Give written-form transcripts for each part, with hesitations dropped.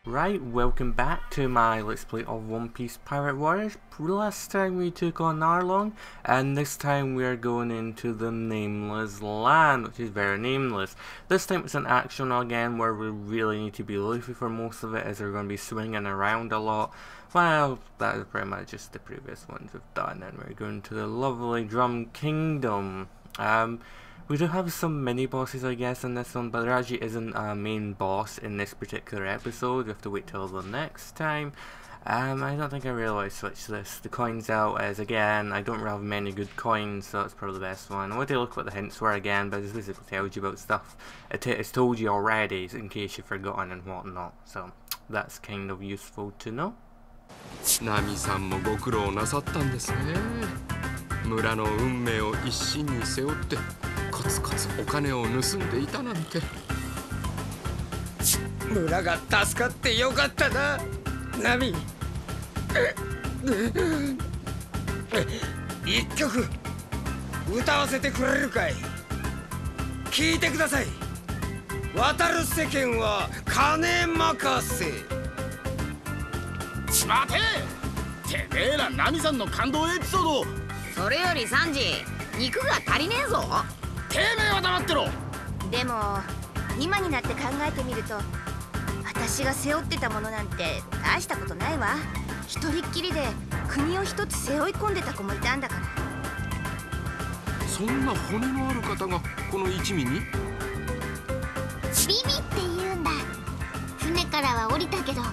Right, welcome back to my Let's Play of One Piece Pirate Warriors. Last time we took on Arlong, and this time we are going into the Nameless Land, which is very nameless. This time it's an action again where we really need to be Luffy for most of it, as we're going to be swinging around a lot. Well, that is pretty much just the previous ones we've done, and we're going to the lovely Drum Kingdom. We do have some mini-bosses, I guess, in this one, but there actually isn't a main boss in this particular episode. We have to wait till the next time. I don't think I really want to switch this. The coins out as, again, I don't really have many good coins, so that's probably the best one. I want to look what the hints were again, but it basically tells you about stuff. It's told you already, in case you've forgotten and whatnot, so that's kind of useful to know. Nami さんもご苦労なさったんですね。村の運命を一身に背負ってコツコツお金を盗んでいたなんて。村が助かってよかったな、ナミ。一曲歌わせてくれるかい。聞いてください。渡る世間は金任せ。待て！てめえらナミさんの感動エピソード。それよりサンジ、肉が足りねえぞ。てめえは黙ってろ。でも今になって考えてみると、私が背負ってたものなんて大したことないわ。一人っきりで国を一つ背負い込んでた子もいたんだから。そんな骨のある方がこの一味に？ビビって言うんだ。船からは降りたけど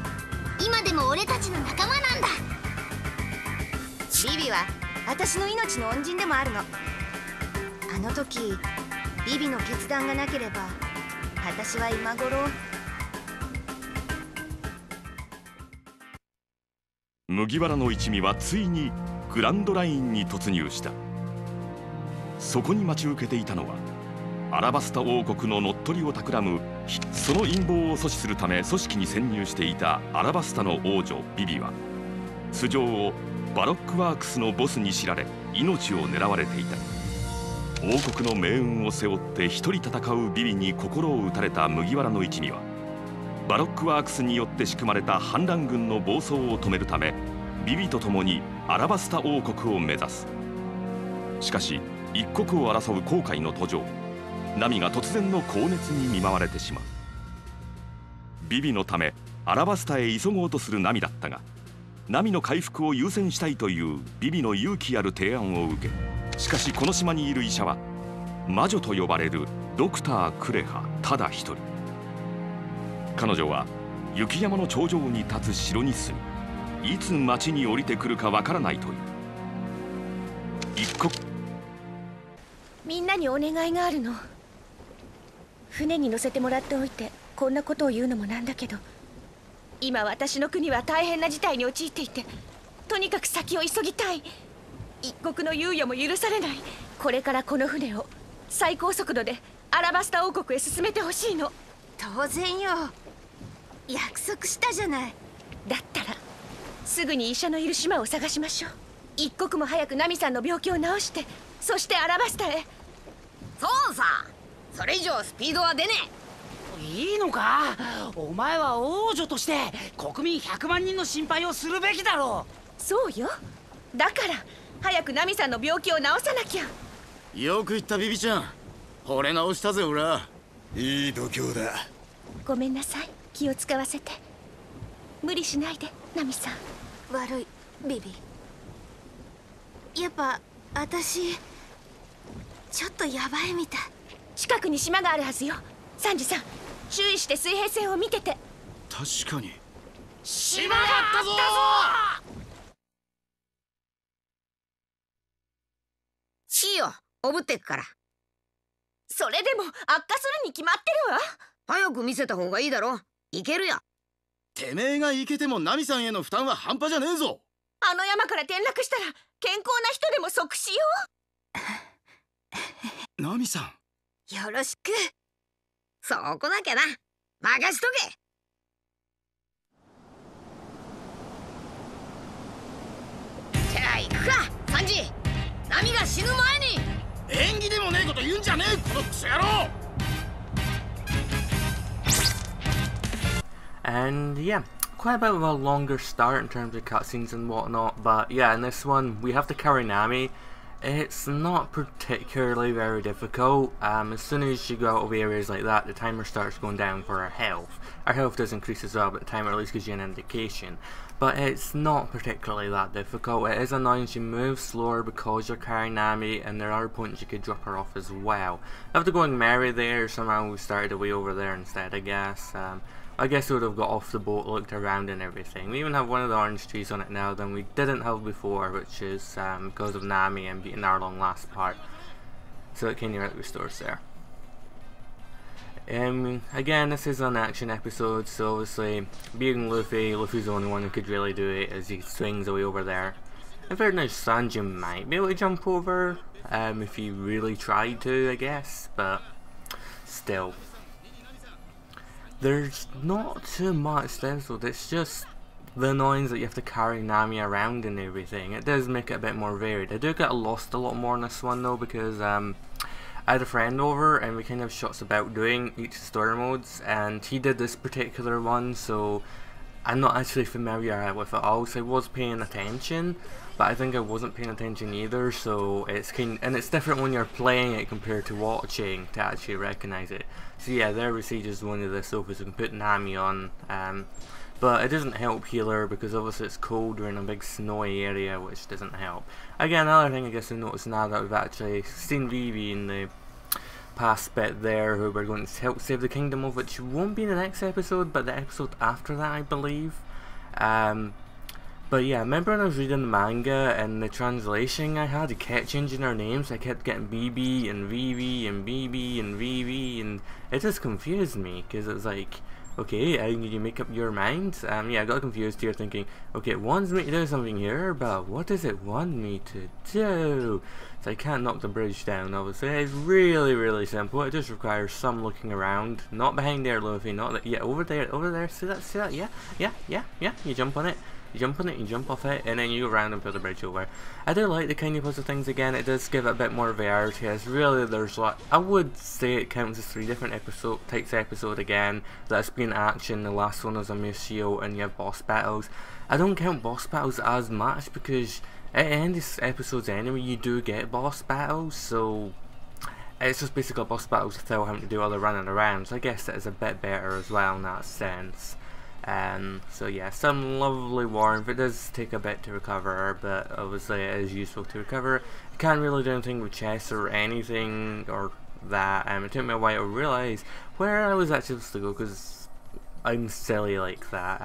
今でも俺たちの仲間なんだ。ビビは私の命の恩人でもあるの。あの時ビビの決断がなければ私は今頃。麦わらの一味はついにグランドラインに突入した。そこに待ち受けていたのはアラバスタ王国の乗っ取りを企む、その陰謀を阻止するため組織に潜入していたアラバスタの王女ビビは、素性をバロックワークスのボスに知られ命を狙われていた。王国の命運を背負って一人戦うビビに心を打たれた麦わらの一味は、バロックワークスによって仕組まれた反乱軍の暴走を止めるためビビと共にアラバスタ王国を目指す。しかし一国を争う航海の途上、ナミが突然の高熱に見舞われてしまう。ビビのためアラバスタへ急ごうとするナミだったが、ナミの回復を優先したいというビビの勇気ある提案を受け、しかしこの島にいる医者は魔女と呼ばれるドクター・クレハただ一人。彼女は雪山の頂上に立つ城に住み、いつ町に降りてくるかわからないという。一国、みんなにお願いがあるの。船に乗せてもらっておいてこんなことを言うのもなんだけど、今私の国は大変な事態に陥っていて、とにかく先を急ぎたい。一国の猶予も許されない。これからこの船を最高速度でアラバスタ王国へ進めてほしいの。当然よ、約束したじゃない。だったらすぐに医者のいる島を探しましょう。一刻も早くナミさんの病気を治して、そしてアラバスタへ。そうさ、それ以上スピードは出ねいいのか？お前は王女として国民100万人の心配をするべきだろう。そうよ。だから早くナミさんの病気を治さなきゃ。よく言ったビビちゃん。惚れ直したぜ俺は。いい度胸だ。ごめんなさい、気を使わせて。無理しないでナミさん。悪いビビ。やっぱ私ちょっとヤバいみたい。近くに島があるはずよ。サンジさん、注意して水平線を見てて。確かに島があったぞ。いいよ、おぶってくから。それでも悪化するに決まってるわ。早く見せた方がいいだろ。いけるよ。てめえがいけてもナミさんへの負担は半端じゃねえぞ。あの山から転落したら健康な人でも即死よ。ナミさん、よろしく。そこだけな。任しとけ。じゃあ行くか、サンジ。ナミが死ぬ前に。縁起でもねえこと言うんじゃねえ、このクソ野郎。And yeah, quite a bit of a longer start in terms of cutscenes and whatnot, but yeah, in this one we have to carry Nami. It's not particularly very difficult. As soon as you go out of areas like that, the timer starts going down for our health. Our health does increase as well, but the timer at least gives you an indication. But it's not particularly that difficult. It is annoying she moves slower because you're carrying Nami, and there are points you could drop her off as well. I have to go and marry there, somehow we started away over there instead, I guess. I guess we would have got off the boat, looked around and everything. We even have one of the orange trees on it now than we didn't have before, which is because of Nami and beating Arlong last part. So it kind of restores there. Again, this is an action episode, so obviously, being Luffy's the only one who could really do it as he swings away over there. In fairness, Sanji might be able to jump over, if he really tried to, I guess, but still. There's not too much to this episode, it's just the annoyance that you have to carry Nami around and everything. It does make it a bit more varied. I do get lost a lot more in this one though, because I had a friend over and we kind of shots about doing each story modes, and he did this particular one, so I'm not actually familiar with it all, so I was paying attention, but I think I wasn't paying attention either, so it's it's different when you're playing it compared to watching to actually recognise it. So yeah, there we see just one of the sofas we can put Nami on, but it doesn't help heal her because obviously it's cold, we're in a big snowy area, which doesn't help. Again, another thing I guess I noticed now that we've actually seen Vivi in the past bit there, who we're going to help save the kingdom of, which won't be in the next episode, but the episode after that, I believe. But yeah, remember when I was reading the manga and the translation I had, it kept changing our names. I kept getting BB and Vivi and BB and Vivi, and it just confused me because it was like, okay, how can you make up your mind? Yeah, I got confused here thinking, okay, it wants me to do something here, but what does it want me to do? So I can't knock the bridge down, obviously. It's really, really simple. It just requires some looking around. Not behind there, Luffy, not that, yeah, over there, see that, yeah, you jump on it. You jump on it, you jump off it, and then you go around and put the bridge over. I do like the kind of puzzle things again. It does give it a bit more variety. It's really, there's like, I would say it counts as 3 different types of episode again. That's been action, the last one was a Museo, and you have boss battles. I don't count boss battles as much because at the end of episodes anyway, you do get boss battles, so it's just basically boss battles without having to do all the running around. So I guess that is a bit better as well in that sense. So yeah, some lovely warmth. It does take a bit to recover, but obviously it is useful to recover. You can't really do anything with chests or anything or that. It took me a while to realise where I was actually supposed to go because I'm silly like that.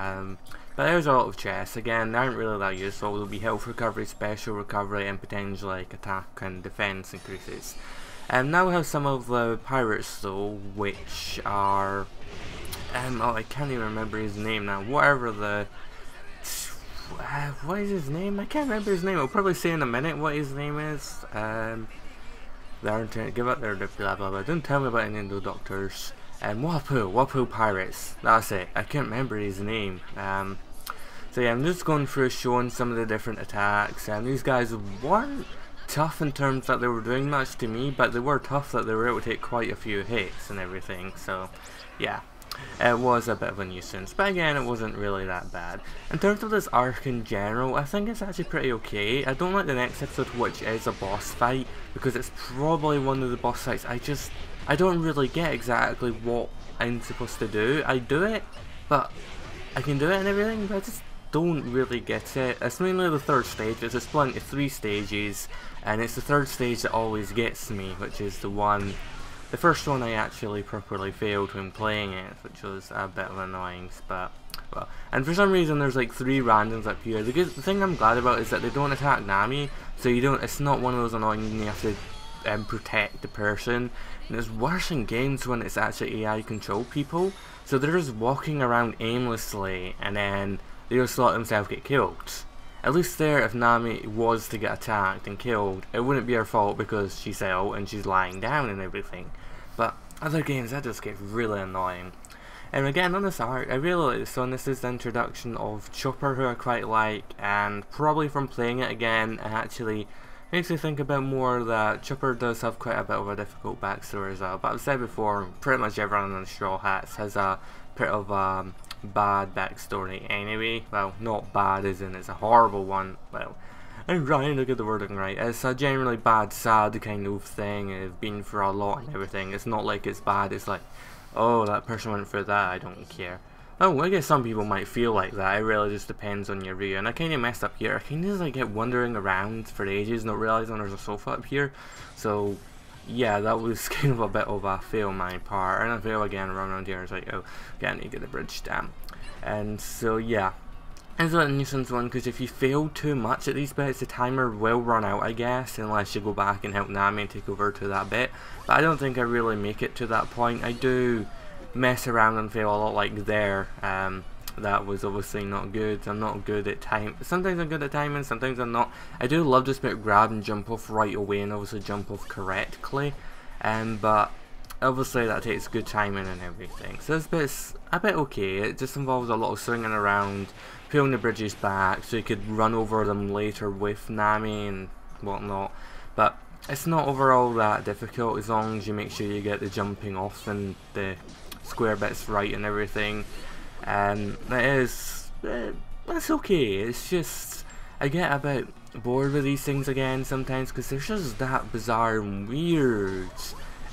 But there's a lot of chests. Again, they aren't really that useful. There'll be health recovery, special recovery, and potentially like attack and defense increases. Now we have some of the pirates though, which are oh, I can't even remember his name now. Whatever the what is his name? I can't remember his name. I'll probably say in a minute what his name is. They aren't trying to give up their blah blah blah. Don't tell me about any of the doctors. Wapu Pirates. That's it. I can't remember his name. So yeah, I'm just going through showing some of the different attacks. These guys weren't tough in terms that they were doing much to me, but they were tough that they were able to take quite a few hits and everything. So yeah. It was a bit of a nuisance, but again, it wasn't really that bad. In terms of this arc in general, I think it's actually pretty okay. I don't like the next episode, which is a boss fight, because it's probably one of the boss fights I don't really get exactly what I'm supposed to do. I do it, but I can do it and everything, but I just don't really get it. It's mainly the third stage. It's split into 3 stages, and it's the third stage that always gets me, which is the first one I actually properly failed when playing it, which was a bit of annoying, but well. And for some reason there's like 3 randoms up here. The thing I'm glad about is that they don't attack Nami, so it's not one of those annoying you have to protect the person. And it's worse in games when it's actually AI controlled people, so they're just walking around aimlessly and then they just let themselves get killed. At least there, if Nami was to get attacked and killed, it wouldn't be her fault because she's out and she's lying down and everything. But other games, that just gets really annoying. And again, on this arc, I really like this one. This is the introduction of Chopper, who I quite like, and probably from playing it again, it actually makes me think about more that Chopper does have quite a bit of a difficult backstory as well. But I've said before, pretty much everyone in the Straw Hats has a bit of bad backstory anyway. Well, not bad as in it's a horrible one. Well, I'm trying to get the wording right. It's a generally bad, sad kind of thing. It's been for a lot and everything. It's not like it's bad. It's like, oh, that person went through that. I don't care. Oh, I guess some people might feel like that. It really just depends on your view. And I kind of messed up here. I kind of just like get wandering around for ages, not realizing there's a sofa up here. So yeah, that was kind of a bit of a fail on my part. And I fail again around here. It's like, oh, okay, I need to get the bridge down. And so yeah. It's a nuisance one because if you fail too much at these bits, the timer will run out, I guess, unless you go back and help Nami and take over to that bit. But I don't think I really make it to that point. I do mess around and fail a lot, like there. That was obviously not good. I'm not good at time. Sometimes I'm good at timing, sometimes I'm not. I do love this bit, grab and jump off right away, and obviously jump off correctly. But obviously that takes good timing and everything. So this bit's a bit okay. It just involves a lot of swinging around, pulling the bridges back so you could run over them later with Nami and whatnot. But it's not overall that difficult as long as you make sure you get the jumping off and the square bits right and everything. It's okay. It's just I get a bit bored with these things again sometimes because they're just that bizarre and weird.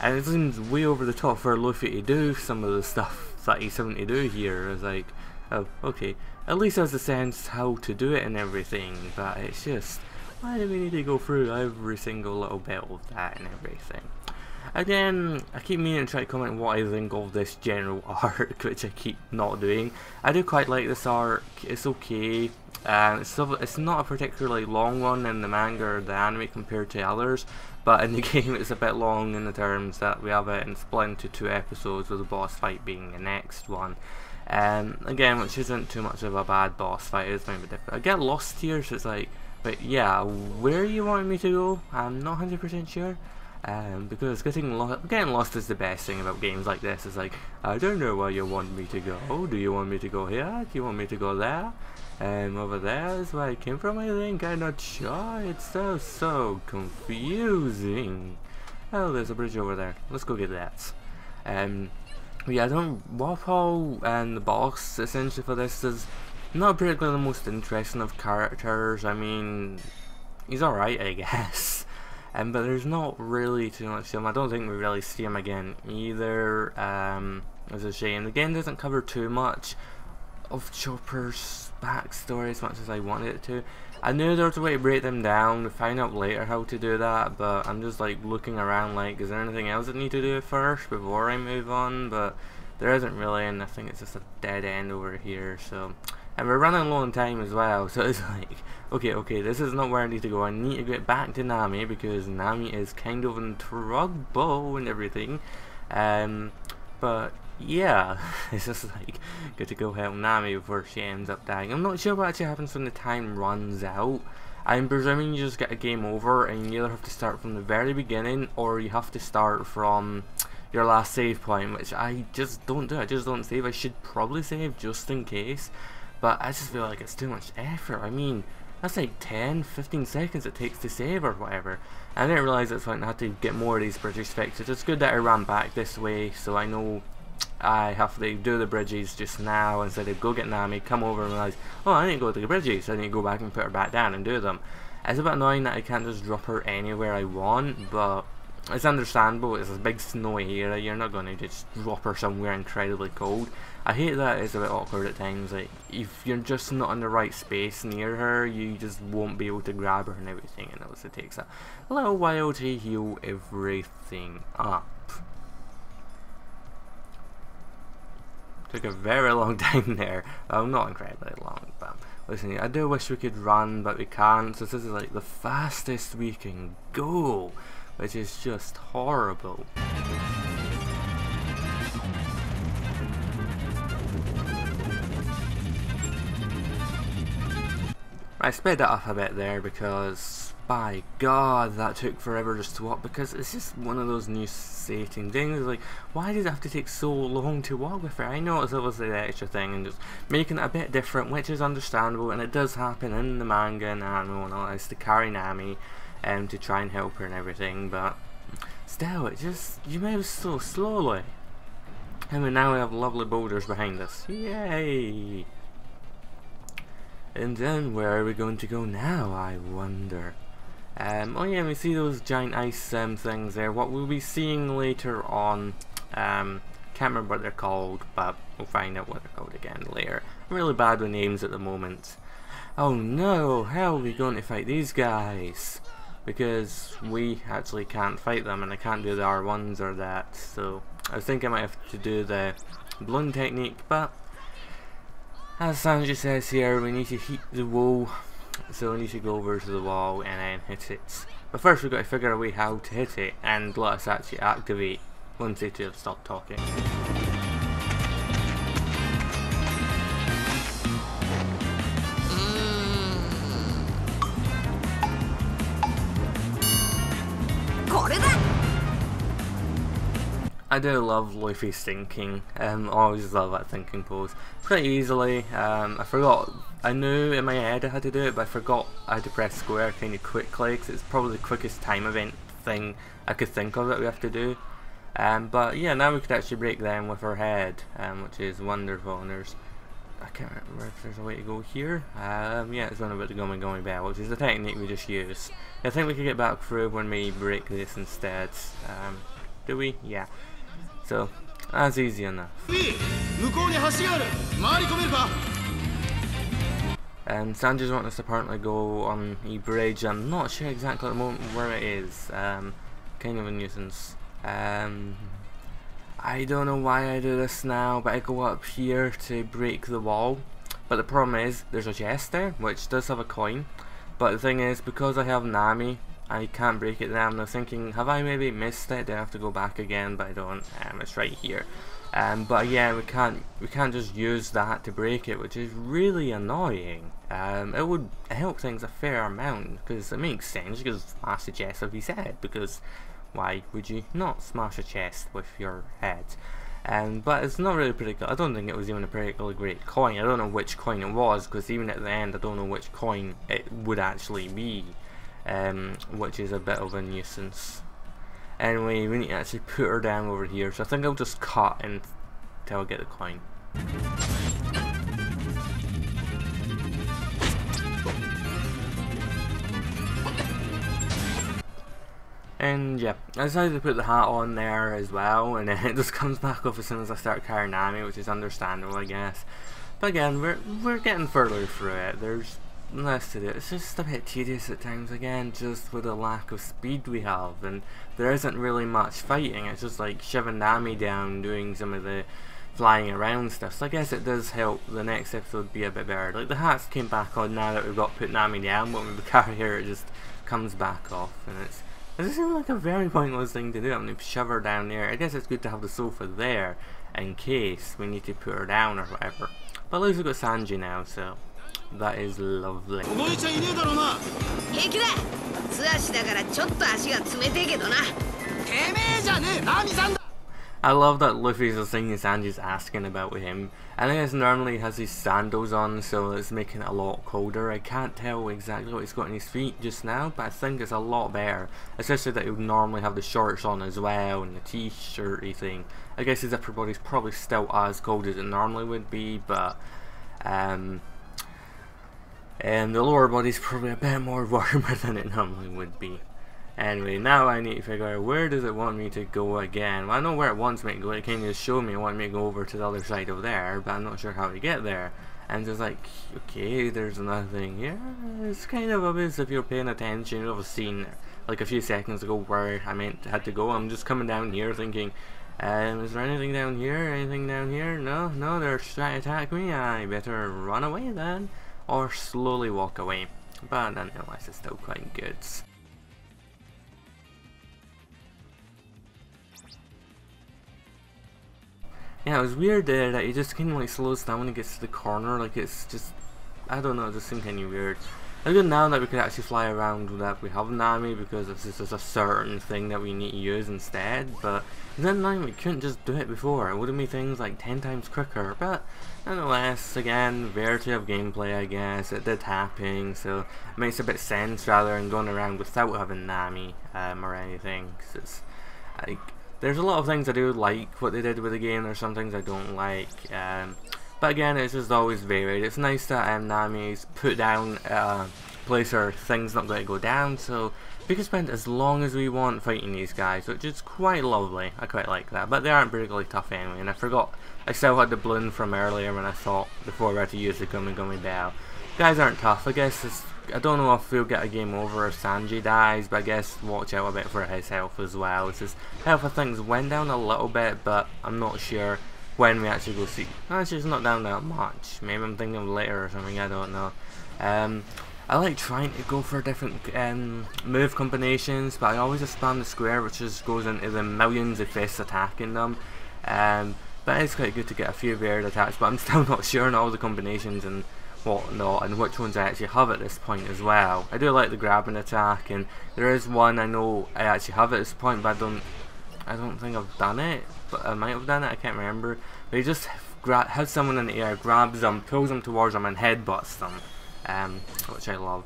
And it seems way over the top for Luffy to do some of the stuff that he's having to do here. It's like, oh, okay. At least has a sense how to do it and everything, but it's just, why do we need to go through every single little bit of that and everything? Again, I keep meaning to try to comment what I think of this general arc, which I keep not doing. I do quite like this arc, it's okay. It's not a particularly long one in the manga or the anime compared to others, but in the game it's a bit long in the terms that we have it split into 2 episodes with the boss fight being the next one. Again, which isn't too much of a bad boss fight, it's maybe different. I get lost here, so it's like, but yeah, where you want me to go? I'm not 100% sure. Because getting lost is the best thing about games like this. It's like, I don't know where you want me to go. Do you want me to go here? Do you want me to go there? Over there is where I came from, I think. I'm not sure. It's so confusing. Oh, there's a bridge over there. Let's go get that. Yeah, I don't. Wapo and the boss essentially for this is not particularly the most interesting of characters. I mean, he's alright, I guess. But there's not really too much to him. I don't think we really see him again either. It's a shame. The game doesn't cover too much of Chopper's backstory as much as I wanted it to. I knew there was a way to break them down, to find out later how to do that, but I'm just like looking around like, is there anything else I need to do first before I move on? But there isn't really, and I think it's just a dead end over here, so. And we're running low on time as well, so it's like, okay, this is not where I need to go. I need to get back to Nami, because Nami is kind of in trouble and everything. But yeah, it's just like, good to go help Nami before she ends up dying. I'm not sure what actually happens when the time runs out. I'm presuming you just get a game over, and you either have to start from the very beginning, or you have to start from your last save point, which I just don't do. I just don't save. I should probably save just in case. But I just feel like it's too much effort. I mean, that's like 10-15 seconds it takes to save or whatever. I didn't realise that's why I had to get more of these bridges fixed. It's good that I ran back this way, so I know I have to do the bridges just now instead of go get Nami, come over and realise, oh, I need to go to the bridges. I need to go back and put her back down and do them. It's a bit annoying that I can't just drop her anywhere I want, but it's understandable. It's a big snowy area. You're not going to just drop her somewhere incredibly cold. I hate that it's a bit awkward at times. Like, if you're just not in the right space near her, you just won't be able to grab her and everything, and it also takes a little while to heal everything up. Took a very long time there. Well, not incredibly long, but listen, I do wish we could run, but we can't, so this is like the fastest we can go, which is just horrible. I sped it up a bit there because, by God, that took forever just to walk, because it's just one of those new setting things. Like, why does it have to take so long to walk with her? I know it's obviously the extra thing and just making it a bit different, which is understandable, and it does happen in the manga and anime and all that, is to carry Nami to try and help her and everything, but still, it just, you move so slowly. And now we have lovely boulders behind us. Yay! And then where are we going to go now, I wonder? Oh yeah, we see those giant ice things there. What we'll be seeing later on, can't remember what they're called, but we'll find out what they're called again later. I'm really bad with names at the moment. Oh no, how are we going to fight these guys? Because we actually can't fight them, and I can't do the R1s or that, so I think I might have to do the balloon technique, but as Sanji says here, we need to hit the wall, so we need to go over to the wall and then hit it. But first we've got to figure a way how to hit it, and let us actually activate once they two have stopped talking. これだ。 I do love Luffy's thinking. Always love that thinking pose. Pretty easily. I forgot. I knew in my head I had to do it, but I forgot I had to press square kind of quickly, because it's probably the quickest time event thing I could think of that we have to do. But yeah, now we could actually break them with our head, which is wonderful. And I can't remember if there's a way to go here. Yeah, it's one about the Gummy Gummy Bell, which is the technique we just used. I think we could get back through when we break this instead. Do we? Yeah. So, that's easy enough. Sanji's wanting us to apparently go on a bridge. I'm not sure exactly at the moment where it is. Kind of a nuisance. I don't know why I do this now, but I go up here to break the wall. But the problem is, there's a chest there, which does have a coin. But the thing is, because I have Nami, I can't break it now. I'm thinking, have I maybe missed it? Do I have to go back again? But I don't. It's right here. But again, we can't just use that to break it, which is really annoying. It would help things a fair amount, because it makes sense. You could smash the chest with his head, because why would you not smash a chest with your head? But it's not really pretty good. I don't think it was even a particularly great coin. I don't know which coin it was, because even at the end I don't know which coin it would actually be, which is a bit of a nuisance. Anyway, we need to actually put her down over here, so I think I'll just cut until I get the coin. And yeah, I decided to put the hat on there as well, and then it just comes back off as soon as I start carrying Nami, which is understandable, I guess. But again, we're getting further through it. There's less to do. It's just a bit tedious at times, again, just with the lack of speed we have, and there isn't really much fighting. It's just like shoving Nami down, doing some of the flying around stuff. So I guess it does help the next episode be a bit better. Like the hats came back on now that we've got put Nami down, but when we carry her, it just comes back off, and it just seems like a very pointless thing to do. I'm going to shove her down there. I guess it's good to have the sofa there in case we need to put her down or whatever. But at least we've got Sanji now, so that is lovely. I love that Luffy's the thing Sanji's asking about with him. I think it's normally has his sandals on, so it's making it a lot colder. I can't tell exactly what he's got on his feet just now, but I think it's a lot better. Especially that he would normally have the shorts on as well, and the t-shirty thing. I guess his upper body's probably still as cold as it normally would be, but and the lower body's probably a bit more warmer than it normally would be. Anyway, now I need to figure out where does it want me to go again. Well, I know where it wants me to go. It kind of just showed me it wanted me to go over to the other side of there, but I'm not sure how to get there. And it's like, okay, there's nothing here. It's kind of obvious if you're paying attention. You'll have seen like a few seconds ago where I had to go. I'm just coming down here thinking, is there anything down here? Anything down here? No, they're trying to attack me. I better run away then, or slowly walk away. But nonetheless, it's still quite good. Yeah, it was weird that he just kind of like slows down when he gets to the corner. Like it's just, I don't know, it just seemed kind of weird. It's good now that we could actually fly around that we have Nami, because it's just a certain thing that we need to use instead. But then we couldn't just do it before. It would have made things like 10 times quicker. But nonetheless, again, variety of gameplay, I guess. It did happen, so it makes a bit sense rather than going around without having Nami or anything. 'Cause it's like, there's a lot of things I do like what they did with the game. There's some things I don't like. But again, it's just always varied. It's nice that Nami's put down a place where things not going to go down, so we can spend as long as we want fighting these guys, which is quite lovely. I quite like that, but they aren't particularly tough anyway. And I forgot, I still had the balloon from earlier when I thought before we had to use the Gummy Gummy Bell. Guys aren't tough. I guess I don't know if we'll get a game over if Sanji dies, but I guess watch out a bit for his health as well. His health, I think, went down a little bit, but I'm not sure when we actually go see. Actually, it's not down that much. Maybe I'm thinking of later or something, I don't know. I like trying to go for different move combinations, but I always just spam the square, which just goes into the millions of fists attacking them. But it's quite good to get a few varied attacks, but I'm still not sure on all the combinations and whatnot, and which ones I actually have at this point as well. I do like the grabbing attack, and there is one I know I actually have at this point, but I don't think I've done it, but I might have done it, I can't remember. But he just has someone in the air, grabs them, pulls them towards them, and headbutts them, which I love.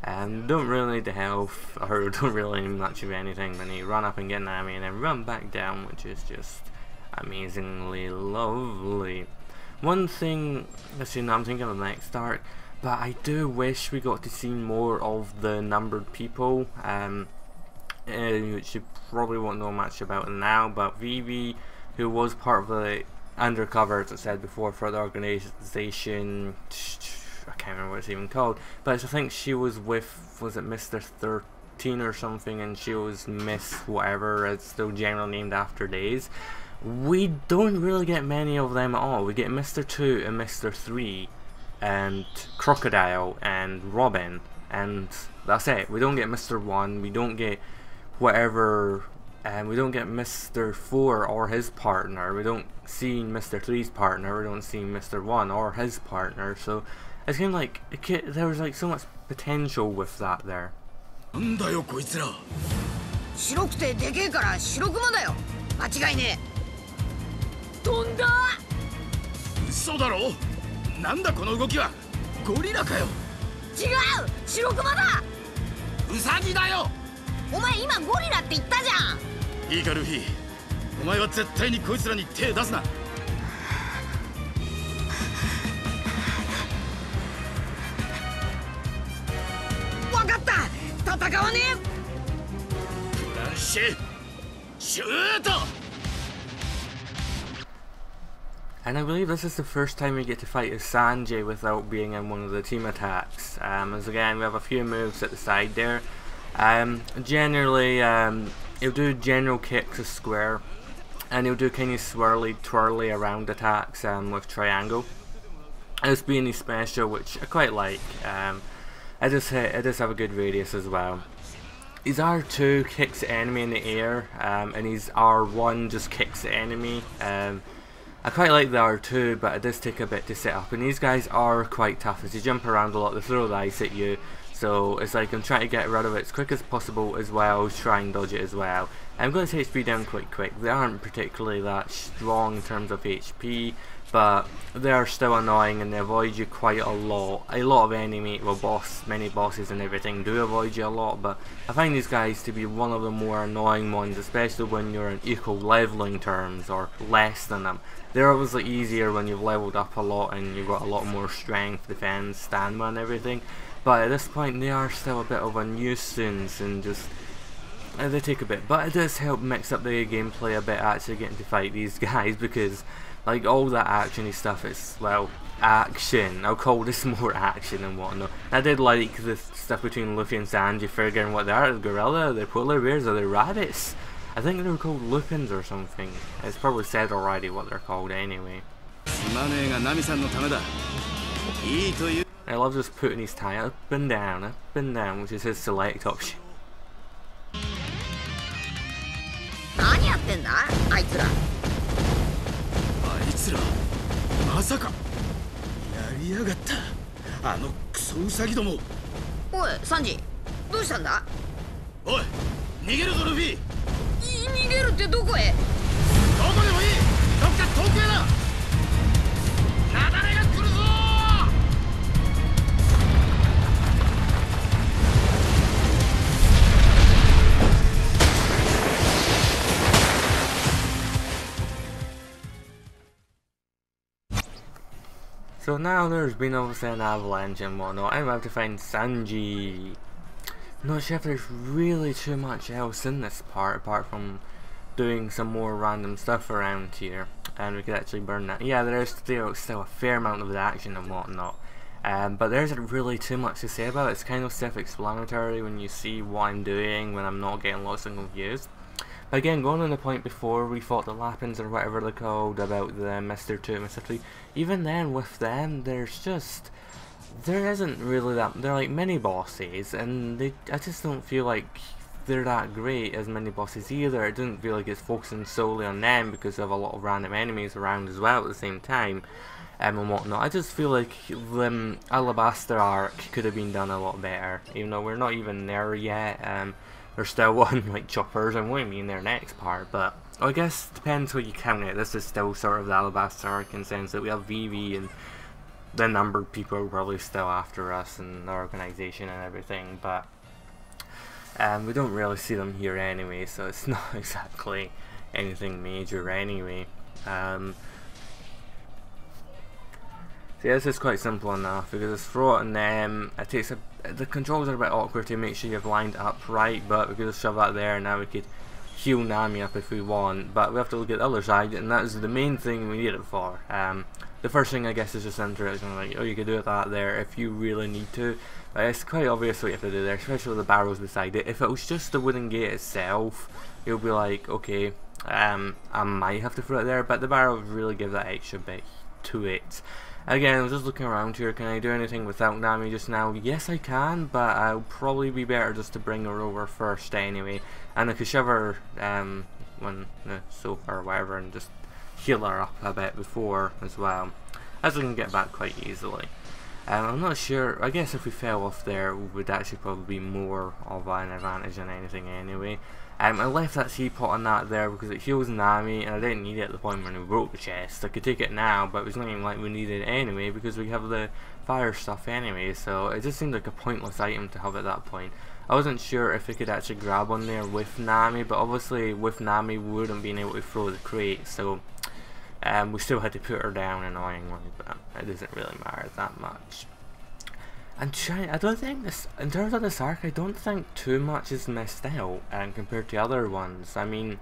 Don't really need the health, or don't really need much of anything, but you run up and get Nami and then run back down, which is just amazingly lovely. One thing, let's see, now I'm thinking of the next arc, but I do wish we got to see more of the numbered people, which you probably won't know much about now, but Vivi, who was part of the undercover, as I said before, for the organization, I can't remember what it's even called, but I think she was with, was it Mr. 13 or something, and she was Miss whatever, it's still generally named after days. We don't really get many of them at all. We get Mr. 2 and Mr. 3 and Crocodile and Robin, and that's it. We don't get Mr. 1, we don't get whatever, we don't get Mr. 4 or his partner, we don't see Mr. 3's partner, we don't see Mr. 1 or his partner, so it's kind of like, there was like so much potential with that there. なんだよこいつら。白くてでけえから白クマだよ。間違いねえ。飛んだ。嘘だろ。なんだこの動きは。ゴリラかよ。違う。白クマだ。ウサギだよ。お前今ゴリラって言ったじゃん。いいかルフィ。お前は絶対にこいつらに手出すな。わかった。戦わねえ。フランシェ。シュート。 And I believe this is the first time we get to fight as Sanji without being in one of the team attacks. As again, we have a few moves at the side there. Generally, he'll do general kicks as square, and he'll do kind of swirly, twirly around attacks with triangle. This being his special, which I quite like. It does have a good radius as well. His R2 kicks the enemy in the air, and his R1 just kicks the enemy. I quite like the R2, but it does take a bit to set up, and these guys are quite tough. As you jump around a lot, they throw the ice at you, so it's like I'm trying to get rid of it as quick as possible as well as try and dodge it as well. I'm going to take HP down quite quick. They aren't particularly that strong in terms of HP, but they are still annoying and they avoid you quite a lot. A lot of enemy, well many bosses and everything do avoid you a lot, but I find these guys to be one of the more annoying ones, especially when you're in equal leveling terms or less than them. They're obviously easier when you've leveled up a lot and you've got a lot more strength, defense, stamina and everything, but at this point they are still a bit of a nuisance and just they take a bit, but it does help mix up the gameplay a bit actually getting to fight these guys, because like all that actiony stuff is, well, action. I'll call this more action and whatnot. I did like the stuff between Luffy and Sanji figuring what they are, the gorilla, the polar bears, or the rabbits. I think they were called lupins or something. It's probably said already what they're called anyway. I love just putting his tie up and down, which is his select option. 何やってんだあいつら。あいつらまさかやりやがった。あのクソウサギども。おいサンジどうしたんだ。おい逃げるぞルフィ。逃げるってどこへ。どこでもいい。どっか遠くへだ。雪崩が来るぞ。now there's been obviously an avalanche and whatnot. I'm about to find Sanji. Not sure if there's really too much else in this part apart from doing some more random stuff around here, and we could actually burn that. Yeah, there is still a fair amount of action and whatnot, but there isn't really too much to say about it. It's kind of self-explanatory when you see what I'm doing, when I'm not getting lost and confused. But again, going on the point before we fought the Lapins or whatever they're called, about the Mr. 2 and Mr. 3, even then with them there isn't really that, they're like mini bosses, and I just don't feel like they're that great as mini bosses either. It doesn't feel like it's focusing solely on them because they have a lot of random enemies around as well at the same time, and whatnot. I just feel like the Alabaster arc could have been done a lot better, even though we're not even there yet. We're still on like choppers, and we won't be in their next part, but I guess it depends what you count it. This is still sort of the Alabaster arc in the sense that we have Vivi and the numbered people are probably still after us and the organization and everything, but we don't really see them here anyway, so it's not exactly anything major anyway. So yeah, this is quite simple enough because it's fraught, and the controls are a bit awkward to make sure you've lined up right, but we could just shove that there and now we could heal Nami up if we want, but we have to look at the other side, and that is the main thing we need it for. The first thing I guess is just interesting, like, oh, you could do that there if you really need to. But it's quite obvious what you have to do there, especially with the barrels beside it. If it was just the wooden gate itself, it would be like, okay, I might have to throw it there, but the barrels really give that extra bit to it. Again, I was just looking around here, can I do anything without Nami just now? Yes I can, but I'll probably be better just to bring her over first anyway. And I could shove her on the sofa or whatever and just heal her up a bit before as well, as we can get back quite easily. I'm not sure, I guess if we fell off there it would actually probably be more of an advantage than anything anyway. I left that teapot on that there because it heals Nami, and I didn't need it at the point when we broke the chest. I could take it now, but it was not even like we needed it anyway because we have the fire stuff anyway, so it just seemed like a pointless item to have at that point. I wasn't sure if we could actually grab on there with Nami, but obviously with Nami we wouldn't been able to throw the crate, so we still had to put her down annoyingly, but it doesn't really matter that much. I don't think this, in terms of this arc, I don't think too much is missed out compared to other ones. I mean,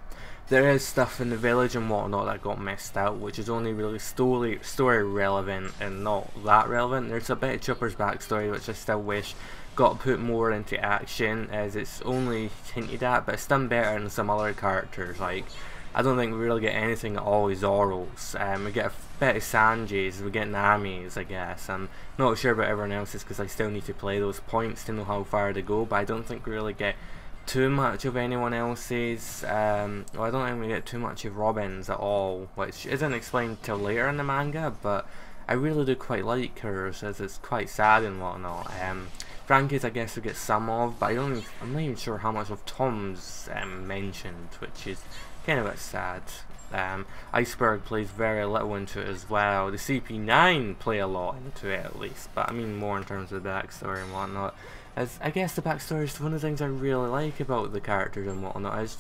there is stuff in the village and whatnot that got missed out, which is only really story relevant and not that relevant. There's a bit of Chopper's backstory which I still wish got put more into action, as it's only hinted at, but it's done better than some other characters. Like, I don't think we really get anything at all with Zoro's. We get a bit of Sanji's, we get Nami's, I guess. I'm not sure about everyone else's because I still need to play those points to know how far to go, but I don't think we really get too much of anyone else's. Well, I don't think we get too much of Robin's at all, which isn't explained till later in the manga, but I really do quite like hers, as it's quite sad and whatnot. Frankie's I guess we get some of, but I'm not even sure how much of Tom's mentioned, which is kind of a bit sad. Iceberg plays very little into it as well. The CP9 play a lot into it at least, but I mean more in terms of the backstory and whatnot. As I guess the backstory is one of the things I really like about the characters and whatnot, is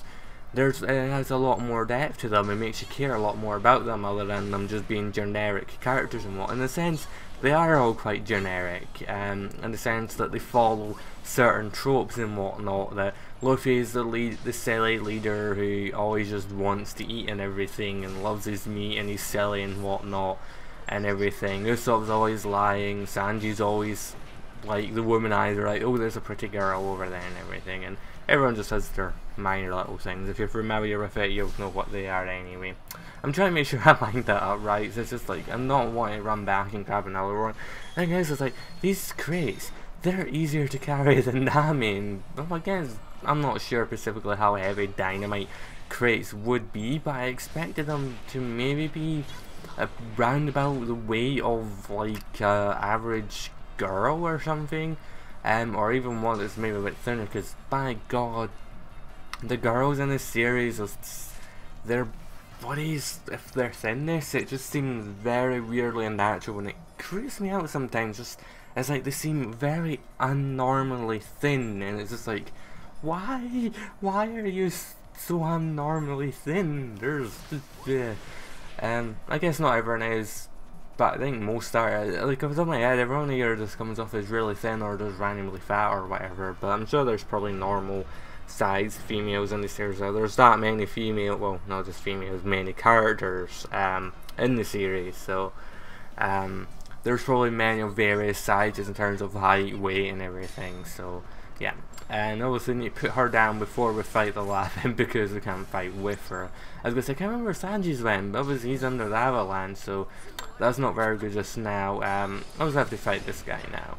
it has a lot more depth to them. It makes you care a lot more about them other than them just being generic characters and what. In a sense, they are all quite generic, in the sense that they follow certain tropes and whatnot. That Luffy is the silly leader who always just wants to eat and everything and loves his meat and he's silly and whatnot and everything. Usopp's always lying, Sanji's always like the womanizer, like, oh, there's a pretty girl over there and everything, and everyone just has their minor little things. If you're familiar with it, you'll know what they are anyway. I'm trying to make sure I line that up right, so it's just like, I'm not wanting to run back and grab another one. And guys, it's like, these crates, they're easier to carry than Nami, and well, again, I'm not sure specifically how heavy dynamite crates would be, but I expected them to maybe be around about the weight of like average girl or something, or even one that's maybe a bit thinner, because by god, the girls in this series, their bodies, if they're thin, it just seems very weirdly unnatural, and it creeps me out sometimes. Just it's like they seem very unnormally thin, and it's just like, why are you so unnormally thin? There's I guess not everyone is but I think most are, like off the top of my head, everyone here just comes off as really thin or just randomly fat or whatever, but I'm sure there's probably normal sized females in the series. There's that many female, well, not just females, many characters in the series, so there's probably many of various sizes in terms of height, weight, and everything, so yeah. And obviously you put her down before we fight the lava because we can't fight with her. I was gonna say, I can't remember where Sanji's went, but obviously he's under the avalanche, so that's not very good just now. I just have to fight this guy now.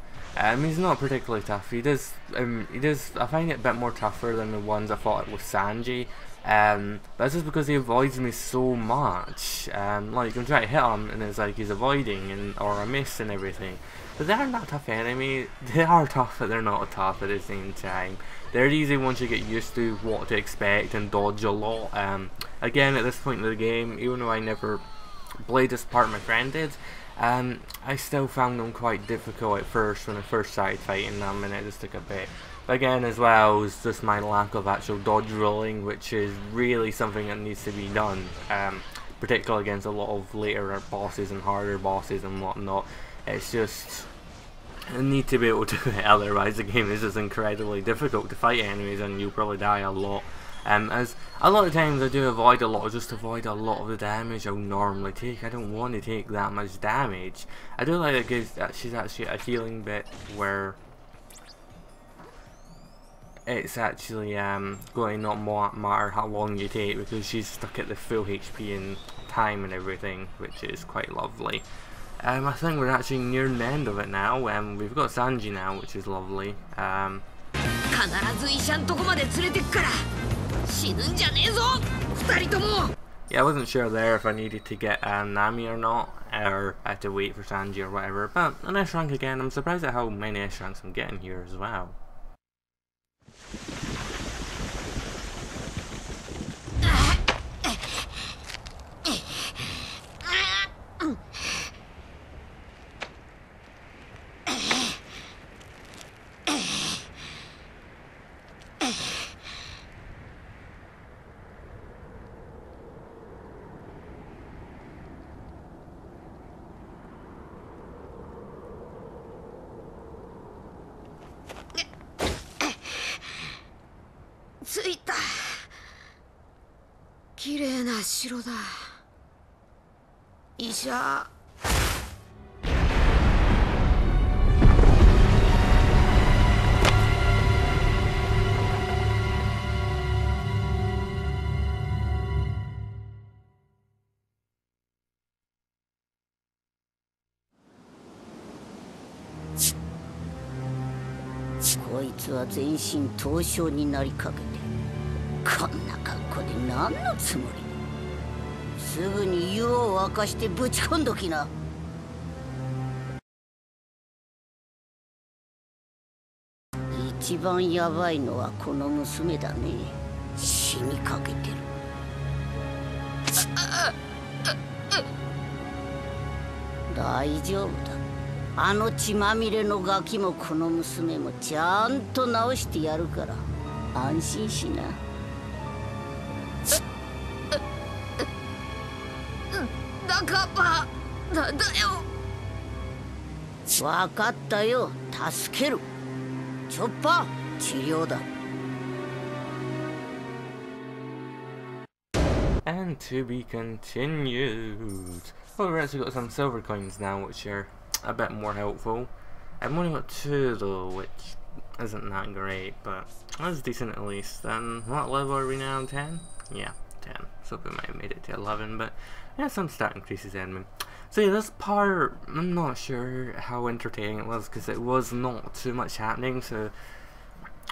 He's not particularly tough. He does. I find it a bit more tougher than the ones I fought with Sanji. That's just because he avoids me so much. Like I'm trying to hit him, and it's like he's avoiding, or I miss and everything. But they're not a tough enemy. They are tough, but they're not tough at the same time. They're easy once you get used to what to expect and dodge a lot. Again, at this point in the game, even though I never played this part my friend did, I still found them quite difficult at first when I first started fighting them, and it just took a bit. But again, as well, it's just my lack of actual dodge rolling, which is really something that needs to be done, particularly against a lot of later bosses and harder bosses and whatnot. It's just, I need to be able to do it, otherwise the game is just incredibly difficult to fight enemies and you'll probably die a lot. As a lot of times I do avoid a lot, just avoid a lot of the damage I'll normally take. I don't want to take that much damage. I do like that she's actually a healing bit where it's actually going to not matter how long you take, because she's stuck at the full HP and time and everything, which is quite lovely. I think we're actually near the end of it now. We've got Sanji now, which is lovely. Yeah, I wasn't sure there if I needed to get Nami or not, or I had to wait for Sanji or whatever, but an S rank again. I'm surprised at how many S ranks I'm getting here as well.こいつは全身凍傷になりかけて、こんな格好で何のつもり？すぐに湯を沸かしてぶち込んどきな。一番ヤバいのはこの娘だね。死にかけてる。大丈夫だ。あの血まみれのガキもこの娘もちゃんと治してやるから安心しな。だからなんだよ。分かったよ、助ける。チョッパー、治療だ。And to be continued. Well, we've actually got some silver coins now, which are a bit more helpful. I've only got 2 though, which isn't that great, but that's decent at least. What level are we now? 10? Yeah, 10. So we might have made it to 11, but yeah, some stat increases anyway. So yeah, this part, I'm not sure how entertaining it was, because it was not too much happening, so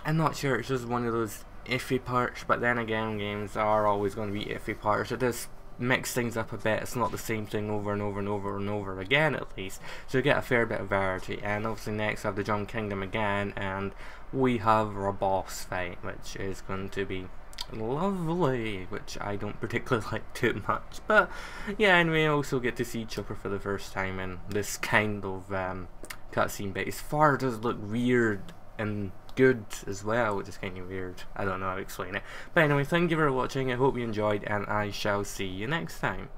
I'm not sure. It's just one of those iffy parts, but then again, games are always going to be iffy parts. It does mix things up a bit. It's not the same thing over and over and over and over again, at least, so you get a fair bit of variety. And obviously next I have the Jump Kingdom again, and we have our boss fight, which is going to be lovely, which I don't particularly like too much, but yeah. Anyway, I also get to see Chopper for the first time in this kind of cutscene bit. His far does look weird and good as well, which is kind of weird. I don't know how to explain it. But anyway, thank you for watching. I hope you enjoyed, and I shall see you next time.